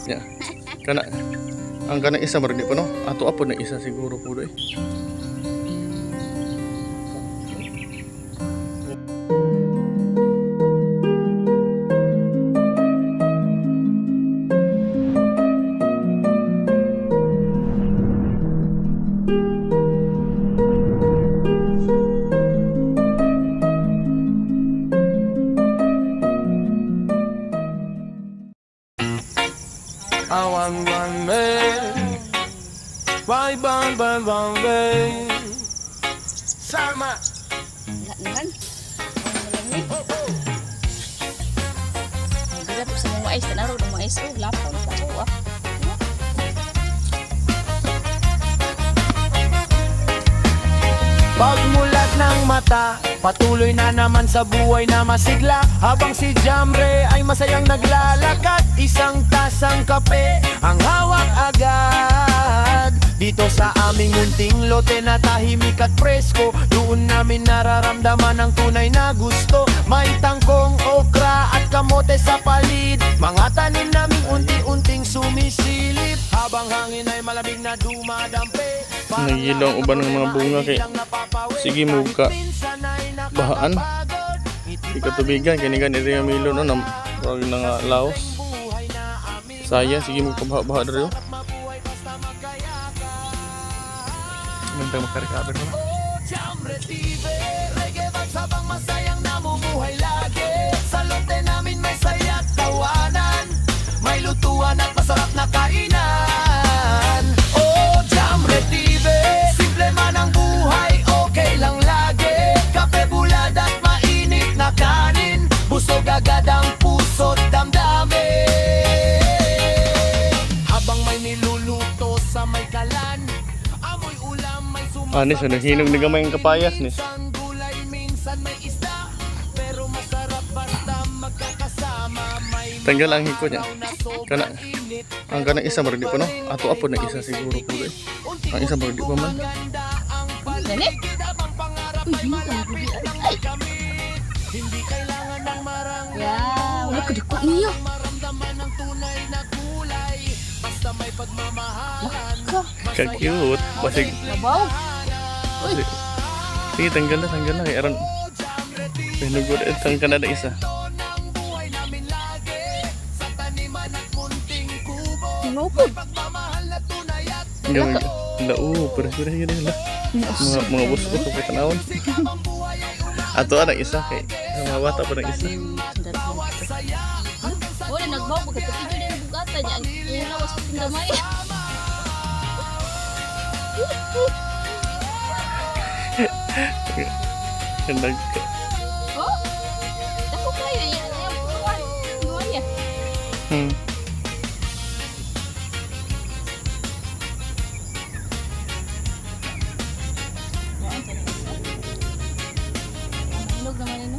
Ya. Kana ang kanang isa marag di pa no. Ato apo na isa siguro po eh. I want one man. Why bang bang bang bang? Sama. Wala naman. Malamig. Ang gila po sa mga mais. Tanaro ng mais. Oh, lapon pa po ah. Pagmulat ng mata, patuloy na naman sa buhay na masigla. Habang si Jamre ay masayang naglalakad, isang tasang kape ang hawak agad. Dito sa aming munting lote na tahimik at presko, doon namin nararamdaman ang tunay na gusto. May tangkong, okra at kamote sa palid, mga tanim naming unti-unting sumisilip. Habang hangin ay malamig na dumadampi, Nagilong uban ng mga bunga kay sige mo ka bahaan. Ikatubigan kini kan area Milo no nam wag nga laos. Saya sige mo ka baha diri. Mentang makarikaber mo. Jamre TV, reggae vibes habang masayang namumuhay lagi. Sa lote namin may saya at tawanan, may lutuan at masarap na kainan. Oh, Jamre TV, simple man ang buhay, okay lang lagi. Kape bulad at mainit na kanin, busog agad ang puso't damdamin. Habang may niluluto sa may kalan, amoy ulam may Anis ano hinog ni gamay ang kapayas ni. isang gulay, minsan may isda, pero masarap basta magkakasama. May Tanggal ang hiko niya. na sobrang Kana init, ang kanang isa marag di pa no. Ato apo na isa siguro po eh. Ang isa marag di pa man. ganda ang Gani? paligid, habang pangarap Uy, ay hindi ka malapit nagubi. na may kamit. Hindi kailangan ng marang Yeah, wala ka dako niyo. maramdaman ng tunay na kulay, basta may pagmamahalan. Ka. Ka-cute. Basig. Labaw. Uy, Sige tanggal na kay aron. Pinugod at ang kanada isa. Ng buhay namin lagi, sa taniman at munting kubo, tinupod. pagmamahal na tunay at Gawin ka. Lao, pero sige la. Mga bus ko sa tanawon. ang buhay ay Ato ang isa kay mga bata pa ng isa. saya. Wala nagbaw pagkatapos din ang bugatan niya. Ang lawas pa ng damay. Kandag ka. Oh. Dako kayo yan. Buwan ya. Hmm. Hinog naman yun.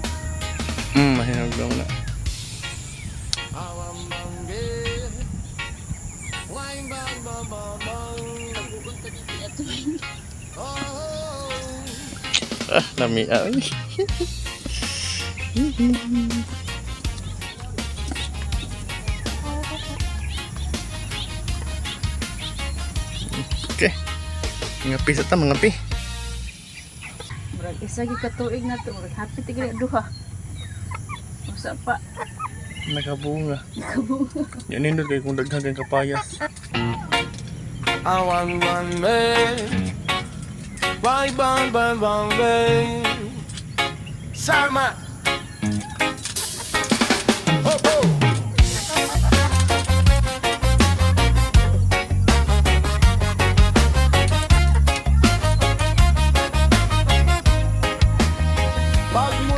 Mahinog lang na. Awang banggit, waing bang bang bang bang. Bukod ka dito at Oh, Lami ay. Okay. Mga pi sa ta mga pi. Murag isa gi katuig na to. Murag happy tigre duha. Usa pa. Nakabunga. Kabunga. Yan nindot kay kung daghagan kapayas. awang man man, waing bang bang bang bang. Sama. Oh oh.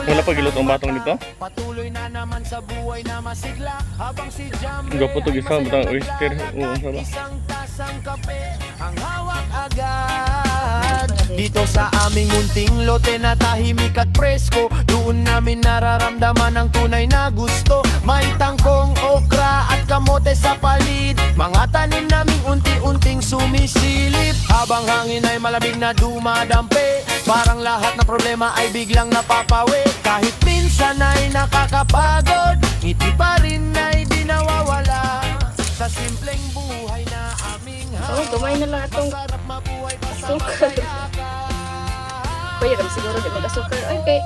Wala pa gilot ang batong dito. Patuloy na naman sa buhay na masigla, habang si Jamre Gapo to ay gisa butang masayang oyster. naglalakad, Oo, sama. isang tasang kape ang hawak agad. Dito sa aming munting lote na tahimik at presko, doon namin nararamdaman ang tunay na gusto. May tangkong, okra at kamote sa palid, mga tanim naming unti-unting sumisilip. Habang hangin ay malamig na dumadampi, parang lahat ng problema ay biglang napapawi. Kahit minsan ay nakakapagod, ngiti pa rin ay di nawawala. Sa simple Gamay na lang atong sukar. Pwede naman siguro di mag-asukar. Okay.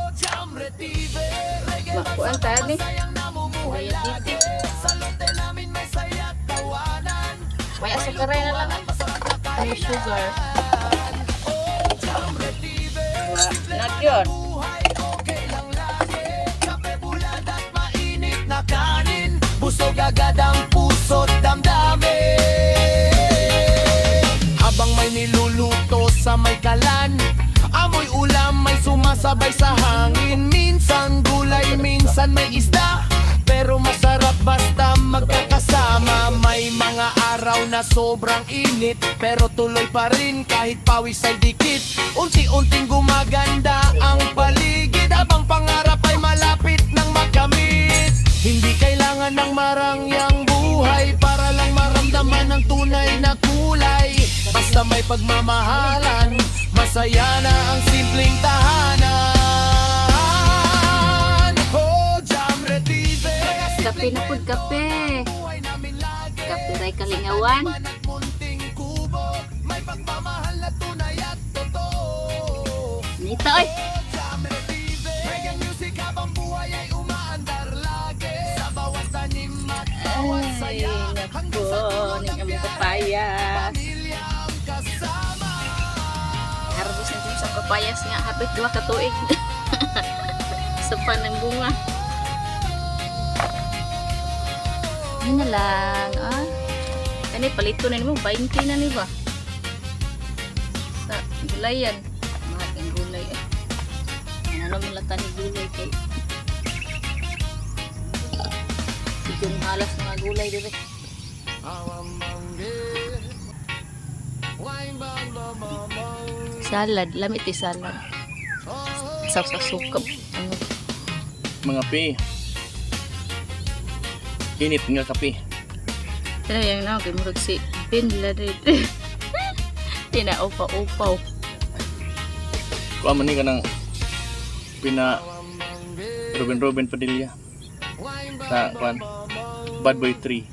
Makuan tayo ni. Kaya dito. May asukaray na lang. May sugar. Not yun. Busog agad ang puso't damdamin. Habang may niluluto sa may kalan, amoy ulam may sumasabay sa hangin. Minsan gulay, minsan may isda, pero masarap basta magkakasama. May mga araw na sobrang init, pero tuloy pa rin kahit pawis ay dikit. Unti-unting gumaganda ang paligid, habang pangarap ay malapit nang makamit. Hindi kailangan ng marangyang buhay para lang maramdaman ang tunay na kulay. Basta may pagmamahalan, masaya na ang simpleng tahanan. Oh, Jamre TV. Kape na po, kape. Kape ray kalingawan. May pagmamahal na tunay at totoo. Nita, oy. Jamre TV. Reggae music habang buhay ay umaandar lagi. Sa bawat tanim at bawat Ay, saya. nako. Ning among papaya. Pamilya ang kasama. Harvest na dito sa papayas nga. Hapit 2 ka tuig. Sa panang bunga. Yan na lang. Ah. Kani palito na nimo. 20 na ni ba? Sa gulayan. Mga kang gulay eh. Ano naman lata ni gulay kay. Yung halas mga gulay dito. Salad, lamit di salad. Sauce sukap. Ano? Mga pi. Init nga kape. Kaya yung na, kay murag si Pinla dito. Tinaupa-upaw. Kuha man ni ka ng pina Ruben Padilla. Sa kuan Bad Boy 3.